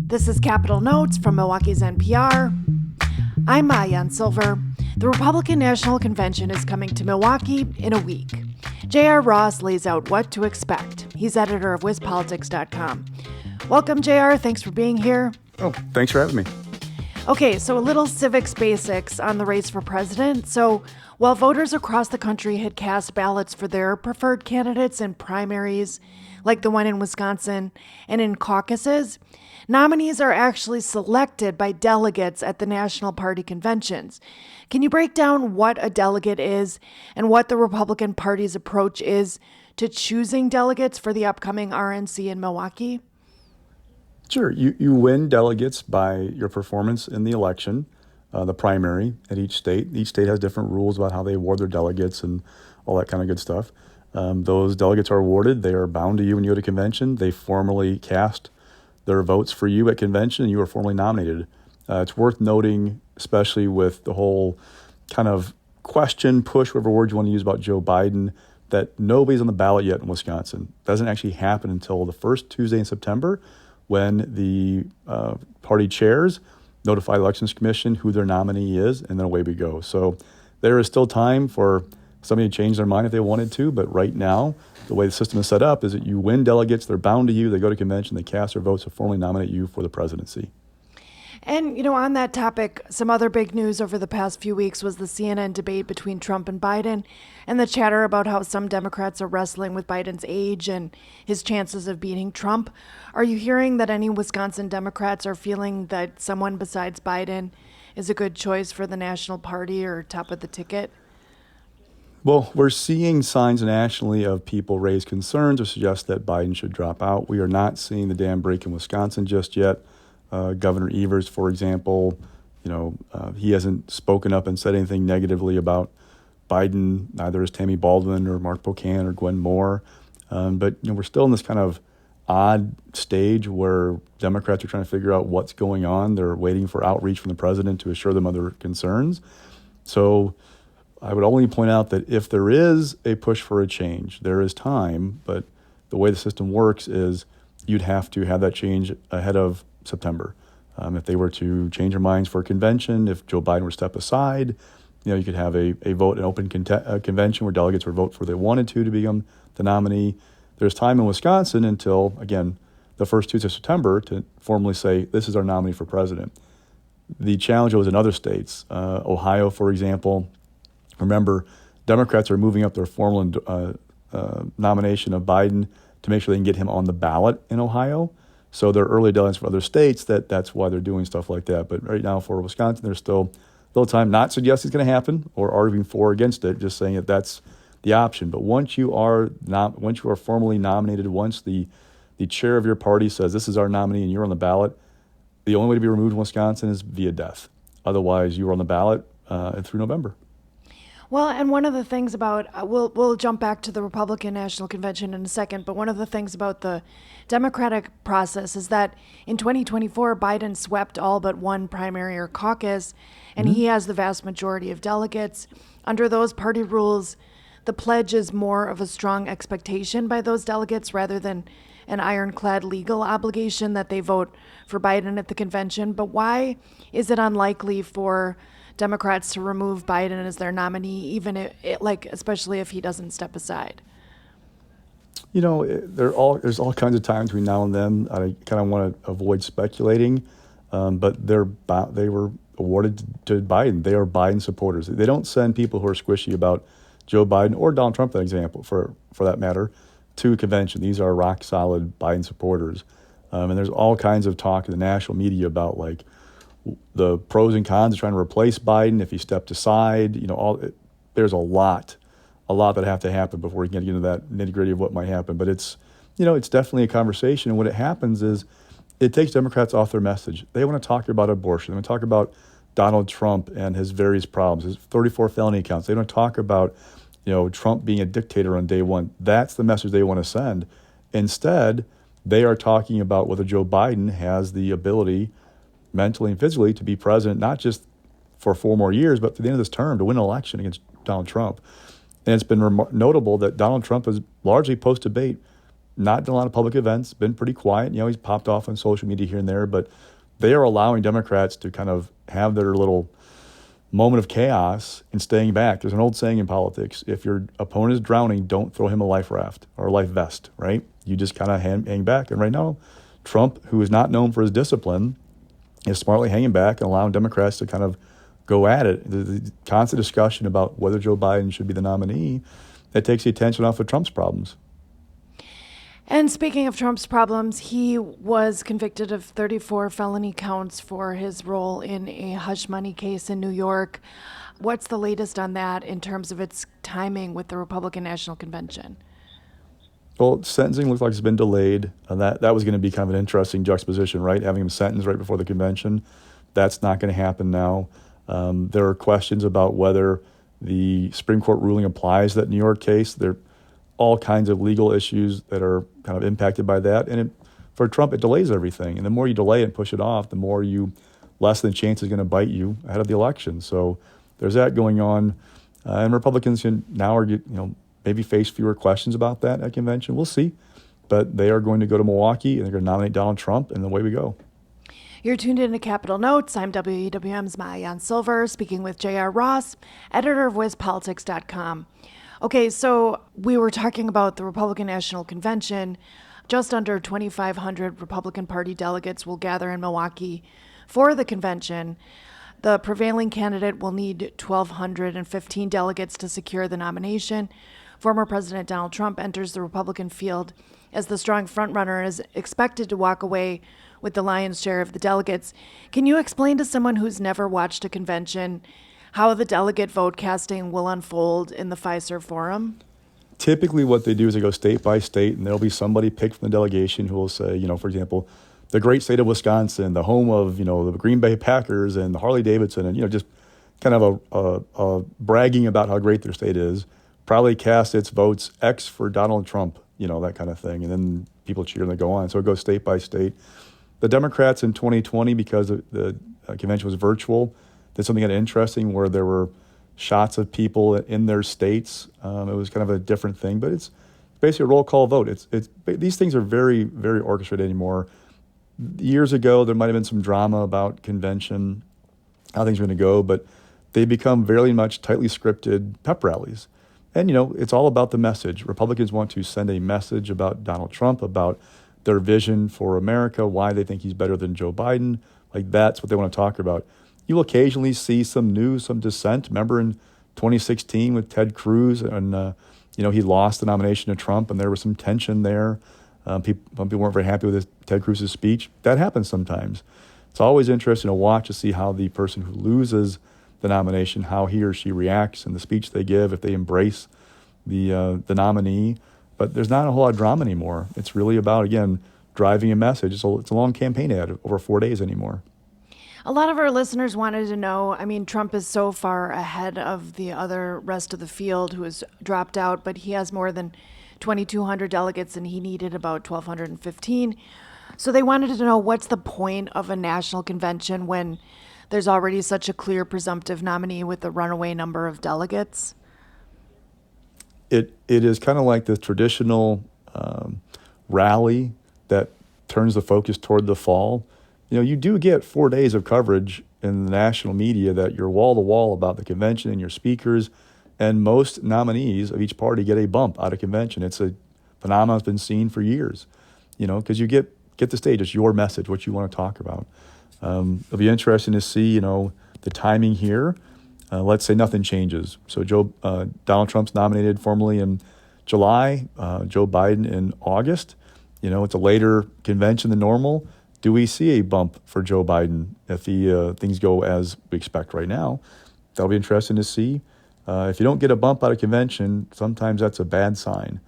This is Capital Notes from Milwaukee's NPR. I'm Maayan Silver. The Republican National Convention is coming to Milwaukee in a week. J.R. Ross lays out what to expect. He's editor of WisPolitics.com. Welcome, J.R. Thanks for being here. Oh, thanks for having me. Okay, so a little civics basics on the race for president. So while voters across the country had cast ballots for their preferred candidates in primaries, like the one in Wisconsin, and in caucuses, nominees are actually selected by delegates at the national party conventions. Can you break down what a delegate is and what the Republican Party's approach is to choosing delegates for the upcoming RNC in Milwaukee? Sure. You win delegates by your performance in the election, the primary at each state. Each state has different rules about how they award their delegates and all that kind of good stuff. Those delegates are awarded. They are bound to you when you go to convention. They formally cast their votes for you at convention, and you are formally nominated. It's worth noting, especially with the whole kind of question, push, whatever word you want to use about Joe Biden, that nobody's on the ballot yet in Wisconsin. It doesn't actually happen until the first Tuesday in September, when the party chairs notify the Elections Commission who their nominee is, and then away we go. So there is still time for somebody to change their mind if they wanted to, but right now, the way the system is set up is that you win delegates, they're bound to you, they go to convention, they cast their votes to formally nominate you for the presidency. And, on that topic, some other big news over the past few weeks was the CNN debate between Trump and Biden and the chatter about how some Democrats are wrestling with Biden's age and his chances of beating Trump. Are you hearing that any Wisconsin Democrats are feeling that someone besides Biden is a good choice for the national party or top of the ticket? Well, we're seeing signs nationally of people raise concerns or suggest that Biden should drop out. We are not seeing the dam break in Wisconsin just yet. Governor Evers, for example, he hasn't spoken up and said anything negatively about Biden. Neither has Tammy Baldwin or Mark Pocan or Gwen Moore. But we're still in this kind of odd stage where Democrats are trying to figure out what's going on. They're waiting for outreach from the president to assure them of their concerns. So I would only point out that if there is a push for a change, there is time. But the way the system works is you'd have to have that change ahead of September. If they were to change their minds for a convention, if Joe Biden were to step aside, you could have a vote, an open convention where delegates would vote for they wanted to become the nominee. There's time in Wisconsin until, again, the first Tuesday of September to formally say, this is our nominee for president. The challenge was in other states. Ohio, for example, remember, Democrats are moving up their formal nomination of Biden to make sure they can get him on the ballot in Ohio. So there are early deadlines for other states that's why they're doing stuff like that. But right now for Wisconsin, there's still a little time, not suggesting it's going to happen or arguing for or against it, just saying that that's the option. But once you are formally nominated, once the chair of your party says this is our nominee and you're on the ballot, the only way to be removed in Wisconsin is via death. Otherwise, you are on the ballot through November. Well, and one of the things about, we'll jump back to the Republican National Convention in a second, but one of the things about the Democratic process is that in 2024, Biden swept all but one primary or caucus, and he has the vast majority of delegates. Under those party rules, the pledge is more of a strong expectation by those delegates rather than an ironclad legal obligation that they vote for Biden at the convention. But why is it unlikely for Democrats to remove Biden as their nominee, especially if he doesn't step aside? There's all kinds of times between now and then. I kind of want to avoid speculating, but they were awarded to Biden. They are Biden supporters. They don't send people who are squishy about Joe Biden or Donald Trump, for example, for that matter, to a convention. These are rock solid Biden supporters, and there's all kinds of talk in the national media about the pros and cons of trying to replace Biden if he stepped aside. There's a lot that have to happen before we can get into that nitty gritty of what might happen. But it's definitely a conversation. And what it happens is it takes Democrats off their message. They want to talk about abortion. They want to talk about Donald Trump and his various problems, his 34 felony counts. They don't talk about, Trump being a dictator on day one. That's the message they want to send. Instead, they are talking about whether Joe Biden has the ability mentally and physically to be president, not just for 4 more years, but to the end of this term to win an election against Donald Trump. And it's been notable that Donald Trump has largely post-debate not done a lot of public events, been pretty quiet. He's popped off on social media here and there, but they are allowing Democrats to kind of have their little moment of chaos and staying back. There's an old saying in politics: if your opponent is drowning, don't throw him a life raft or a life vest, right? You just kind of hang back. And right now, Trump, who is not known for his discipline, is smartly hanging back and allowing Democrats to kind of go at it. The constant discussion about whether Joe Biden should be the nominee, that takes the attention off of Trump's problems. And speaking of Trump's problems, he was convicted of 34 felony counts for his role in a hush money case in New York. What's the latest on that in terms of its timing with the Republican National Convention? Well, sentencing looks like it's been delayed. And that was going to be kind of an interesting juxtaposition, right? Having him sentenced right before the convention. That's not going to happen now. There are questions about whether the Supreme Court ruling applies to that New York case. There are all kinds of legal issues that are kind of impacted by that. And for Trump, it delays everything. And the more you delay and push it off, the more less than chance is going to bite you ahead of the election. So there's that going on. And Republicans now are, maybe face fewer questions about that at convention. We'll see. But they are going to go to Milwaukee and they're going to nominate Donald Trump, and away we go. You're tuned in to Capitol Notes. I'm WEWM's Maayan Silver, speaking with J.R. Ross, editor of WizPolitics.com. Okay, so we were talking about the Republican National Convention. Just under 2,500 Republican Party delegates will gather in Milwaukee for the convention. The prevailing candidate will need 1,215 delegates to secure the nomination. Former President Donald Trump enters the Republican field as the strong frontrunner and is expected to walk away with the lion's share of the delegates. Can you explain to someone who's never watched a convention how the delegate vote casting will unfold in the Fiserv Forum? Typically what they do is they go state by state, and there'll be somebody picked from the delegation who will say, for example, the great state of Wisconsin, the home of, the Green Bay Packers and the Harley Davidson, and, just kind of a bragging about how great their state is, probably cast its votes X for Donald Trump, that kind of thing. And then people cheer and they go on. So it goes state by state. The Democrats in 2020, because the convention was virtual, did something kind of interesting where there were shots of people in their states. It was kind of a different thing, but it's basically a roll call vote. These things are very, very orchestrated anymore. Years ago, there might have been some drama about convention, how things are going to go, but they become very much tightly scripted pep rallies. And, it's all about the message. Republicans want to send a message about Donald Trump, about their vision for America, why they think he's better than Joe Biden. Like, that's what they want to talk about. You'll occasionally see some news, some dissent. Remember in 2016 with Ted Cruz, and he lost the nomination to Trump, and there was some tension there. Some people weren't very happy with Ted Cruz's speech. That happens sometimes. It's always interesting to watch to see how the person who loses the nomination, how he or she reacts in the speech they give, if they embrace the nominee. But there's not a whole lot of drama anymore. It's really about, again, driving a message. It's a long campaign ad over 4 days anymore. A lot of our listeners wanted to know, Trump is so far ahead of the rest of the field who has dropped out, but he has more than 2,200 delegates and he needed about 1,215. So they wanted to know, what's the point of a national convention when there's already such a clear presumptive nominee with a runaway number of delegates? It is kind of like the traditional rally that turns the focus toward the fall. You do get 4 days of coverage in the national media that you're wall to wall about the convention and your speakers, and most nominees of each party get a bump out of convention. It's a phenomenon that's been seen for years, because you get the stage. It's your message, what you want to talk about. It'll be interesting to see, the timing here. Let's say nothing changes. So Donald Trump's nominated formally in July, Joe Biden in August. It's a later convention than normal. Do we see a bump for Joe Biden if things go as we expect right now? That'll be interesting to see. If you don't get a bump out of convention, sometimes that's a bad sign.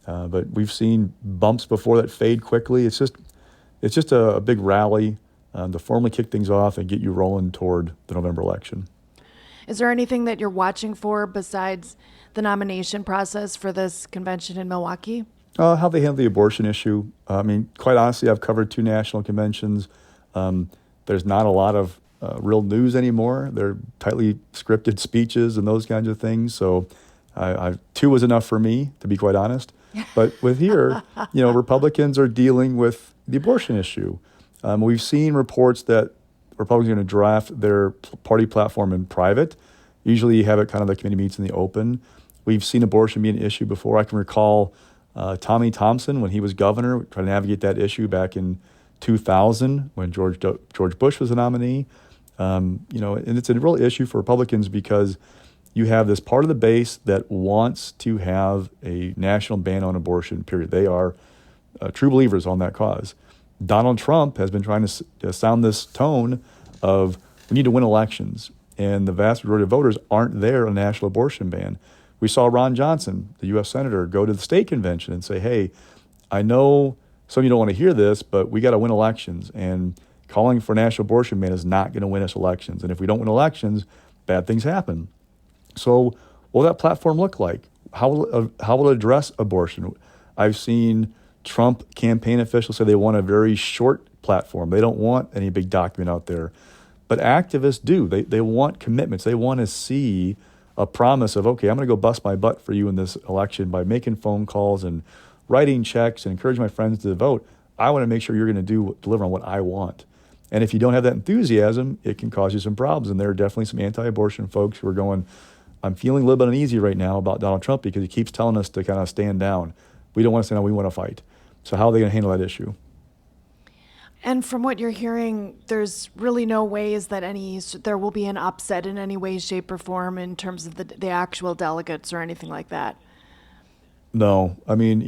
But we've seen bumps before that fade quickly. It's just a big rally to formally kick things off and get you rolling toward the November election. Is there anything that you're watching for besides the nomination process for this convention in Milwaukee? How they handle the abortion issue. Quite honestly, I've covered 2 national conventions. There's not a lot of real news anymore. They're tightly scripted speeches and those kinds of things. So 2 was enough for me, to be quite honest. But with here, Republicans are dealing with the abortion issue. We've seen reports that Republicans are going to draft their party platform in private. Usually you have it kind of the committee meets in the open. We've seen abortion be an issue before. I can recall Tommy Thompson, when he was governor, trying to navigate that issue back in 2000 when George Bush was the nominee. And it's a real issue for Republicans because you have this part of the base that wants to have a national ban on abortion, period. They are true believers on that cause. Donald Trump has been trying to sound this tone of we need to win elections, and the vast majority of voters aren't there on a national abortion ban. We saw Ron Johnson, the U.S. Senator, go to the state convention and say, hey, I know some of you don't want to hear this, but we got to win elections, and calling for a national abortion ban is not going to win us elections. And if we don't win elections, bad things happen. So what will that platform look like? How will it address abortion? I've seen Trump campaign officials say they want a very short platform. They don't want any big document out there. But activists do. They want commitments. They want to see a promise of, okay, I'm going to go bust my butt for you in this election by making phone calls and writing checks and encouraging my friends to vote. I want to make sure you're going to deliver on what I want. And if you don't have that enthusiasm, it can cause you some problems. And there are definitely some anti-abortion folks who are going, I'm feeling a little bit uneasy right now about Donald Trump because he keeps telling us to kind of stand down. We don't want to stand down, we want to fight. So how are they going to handle that issue? And from what you're hearing, there's really no ways that there will be an upset in any way, shape, or form in terms of the actual delegates or anything like that. No, I mean,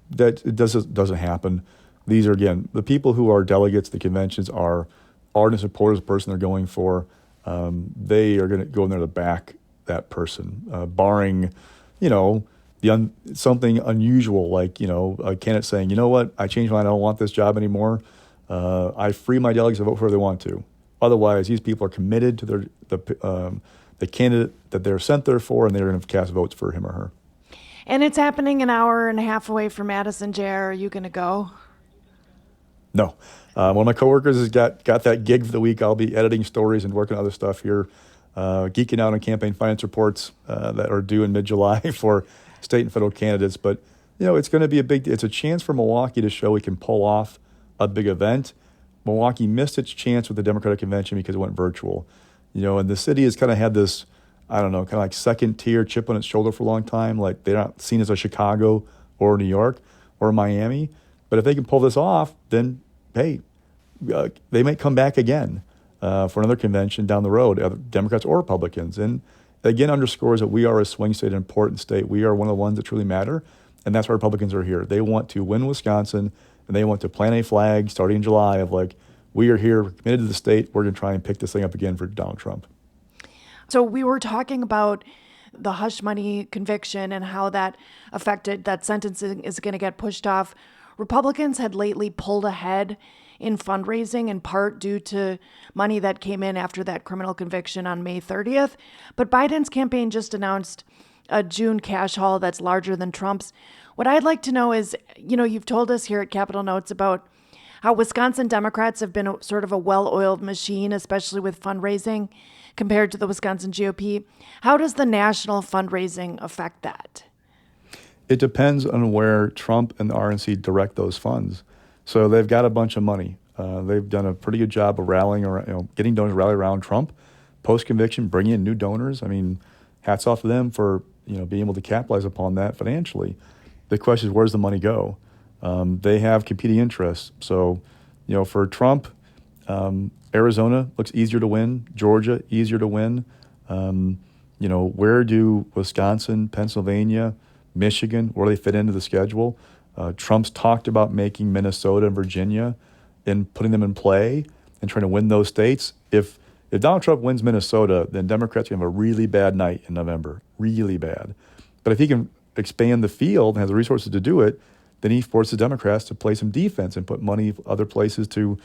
that it doesn't happen. These are, again, the people who are delegates, the conventions are ardent supporters of the person they're going for. They are going to go in there to back that person, barring, something unusual, like, a candidate saying, you know what, I changed my mind, I don't want this job anymore. I free my delegates to vote for whoever they want to. Otherwise, these people are committed to the candidate that they're sent there for, and they're going to cast votes for him or her. And it's happening an hour and a half away from Madison. JR, are you going to go? No. One of my coworkers has got that gig for the week. I'll be editing stories and working on other stuff here, geeking out on campaign finance reports that are due in mid-July for state and federal candidates. But, it's going to be it's a chance for Milwaukee to show we can pull off a big event. Milwaukee missed its chance with the Democratic convention because it went virtual. And the city has kind of had this, I don't know, kind of like second tier chip on its shoulder for a long time. Like they're not seen as a Chicago or New York or Miami. But if they can pull this off, then, hey, they might come back again for another convention down the road, either Democrats or Republicans. And again, underscores that we are a swing state, an important state. We are one of the ones that truly matter. And that's why Republicans are here. They want to win Wisconsin, and they want to plant a flag starting in July of like, we are here, we're committed to the state. We're going to try and pick this thing up again for Donald Trump. So we were talking about the hush money conviction and how that affected that sentencing is going to get pushed off. Republicans had lately pulled ahead in fundraising, in part due to money that came in after that criminal conviction on May 30th. But Biden's campaign just announced a June cash haul that's larger than Trump's. What I'd like to know is, you've told us here at Capitol Notes about how Wisconsin Democrats have been sort of a well-oiled machine, especially with fundraising, compared to the Wisconsin GOP. How does the national fundraising affect that? It depends on where Trump and the RNC direct those funds. So they've got a bunch of money. They've done a pretty good job of rallying around, getting donors to rally around Trump. Post-conviction, bringing in new donors. I mean, hats off to them for being able to capitalize upon that financially. The question is, where does the money go? They have competing interests. So, for Trump, Arizona looks easier to win. Georgia, easier to win. Where do Wisconsin, Pennsylvania, Michigan, where do they fit into the schedule? Trump's talked about making Minnesota and Virginia and putting them in play and trying to win those states. If Donald Trump wins Minnesota, then Democrats are going to have a really bad night in November, really bad. But if he can expand the field and has the resources to do it, then he forces Democrats to play some defense and put money other places to,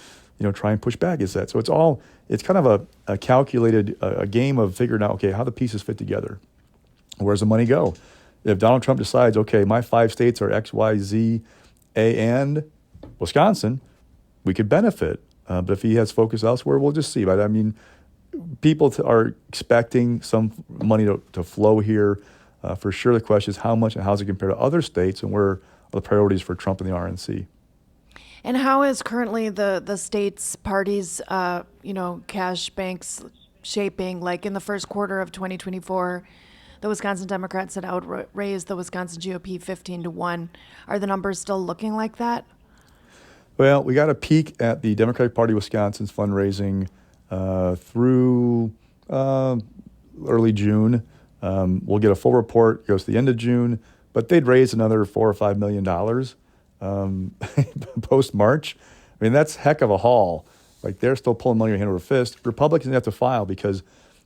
try and push back against that. So it's kind of a calculated a game of figuring out, okay, how the pieces fit together. Where's the money go? If Donald Trump decides, okay, my 5 states are X, Y, Z, A, and Wisconsin, we could benefit. But if he has focus elsewhere, we'll just see. But I mean, people are expecting some money to flow here. For sure, the question is how much and how does it compare to other states, and where are the priorities for Trump and the RNC? And how is currently the states' parties, cash banks shaping? Like in the first quarter of 2024, the Wisconsin Democrats had outraised the Wisconsin GOP 15-1. Are the numbers still looking like that? Well, we got a peek at the Democratic Party of Wisconsin's fundraising through early June. We'll get a full report. It goes to the end of June, but they'd raised another $4 or $5 million post March. I mean, that's heck of a haul. Like, they're still pulling money hand over fist. Republicans have to file because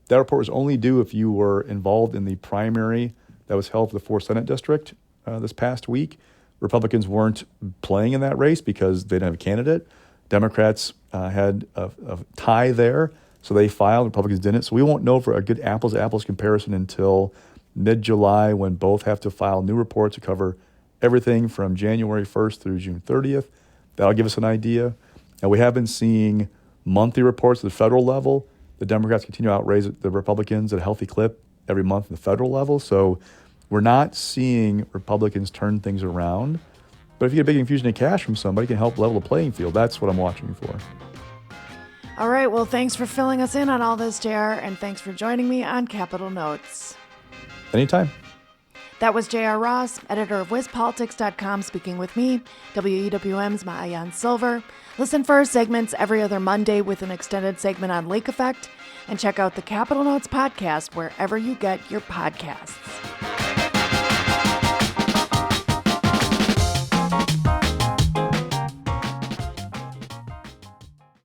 that report was only due if you were involved in the primary that was held for the 4th Senate District this past week. Republicans weren't playing in that race because they didn't have a candidate. Democrats had a tie there, so they filed. Republicans didn't. So we won't know for a good apples-to-apples comparison until mid-July, when both have to file new reports to cover everything from January 1st through June 30th. That'll give us an idea. And we have been seeing monthly reports at the federal level. The Democrats continue to outraise the Republicans at a healthy clip every month at the federal level. So we're not seeing Republicans turn things around. But if you get a big infusion of cash from somebody, it can help level the playing field. That's what I'm watching for. All right. Well, thanks for filling us in on all this, JR, and thanks for joining me on Capital Notes. Anytime. That was J.R. Ross, editor of WizPolitics.com, speaking with me, WEWM's Maayan Silver. Listen for our segments every other Monday with an extended segment on Lake Effect, and check out the Capital Notes podcast wherever you get your podcasts.